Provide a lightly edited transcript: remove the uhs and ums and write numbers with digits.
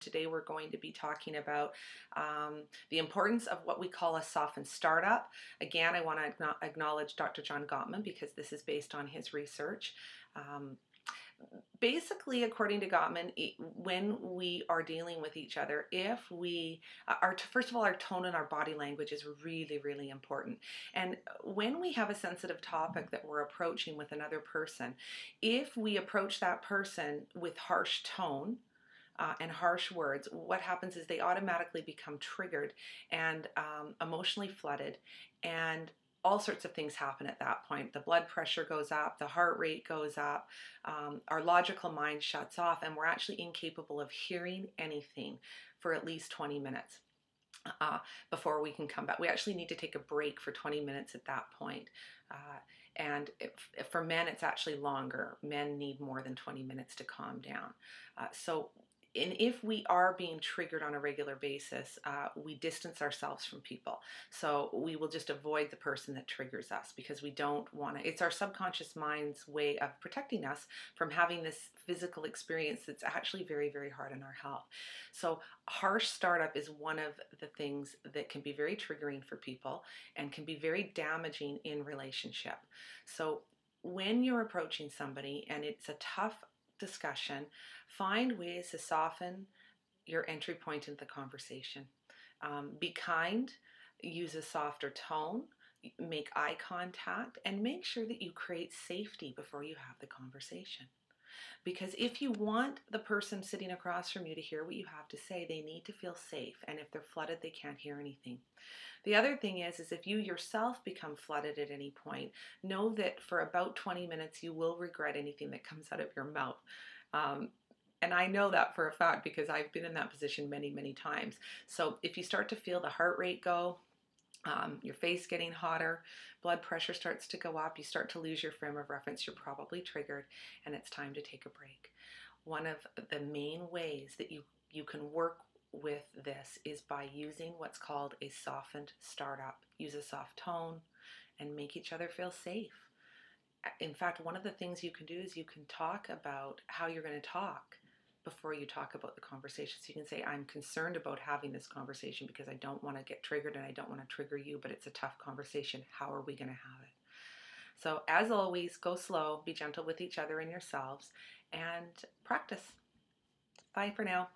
Today we're going to be talking about the importance of what we call a softened startup. Again, I want to acknowledge Dr. John Gottman because this is based on his research. Basically, according to Gottman, when we are dealing with each other, if we first of all, our tone and our body language is really, really important. And when we have a sensitive topic that we're approaching with another person, if we approach that person with harsh tone and harsh words, what happens is they automatically become triggered and emotionally flooded, and all sorts of things happen at that point. The blood pressure goes up, the heart rate goes up, our logical mind shuts off, and we're actually incapable of hearing anything for at least 20 minutes before we can come back. We actually need to take a break for 20 minutes at that point. And for men, it's actually longer. Men need more than 20 minutes to calm down. And if we are being triggered on a regular basis, we distance ourselves from people. So we will just avoid the person that triggers us because we don't want to. It's our subconscious mind's way of protecting us from having this physical experience that's actually very, very hard on our health. So harsh startup is one of the things that can be very triggering for people and can be very damaging in relationship. So when you're approaching somebody and it's a tough discussion, find ways to soften your entry point into the conversation. Be kind, use a softer tone, make eye contact, and make sure that you create safety before you have the conversation. Because if you want the person sitting across from you to hear what you have to say, they need to feel safe. And if they're flooded, they can't hear anything. The other thing is if you yourself become flooded at any point, know that for about 20 minutes, you will regret anything that comes out of your mouth. And I know that for a fact because I've been in that position many, many times. So if you start to feel the heart rate go, your face getting hotter, blood pressure starts to go up, you start to lose your frame of reference, you're probably triggered, and it's time to take a break. One of the main ways that you can work with this is by using what's called a softened startup. Use a soft tone and make each other feel safe. In fact, one of the things you can do is you can talk about how you're going to talk before you talk about the conversation. So you can say, I'm concerned about having this conversation because I don't want to get triggered and I don't want to trigger you, but it's a tough conversation. How are we going to have it? So as always, go slow, be gentle with each other and yourselves, and practice. Bye for now.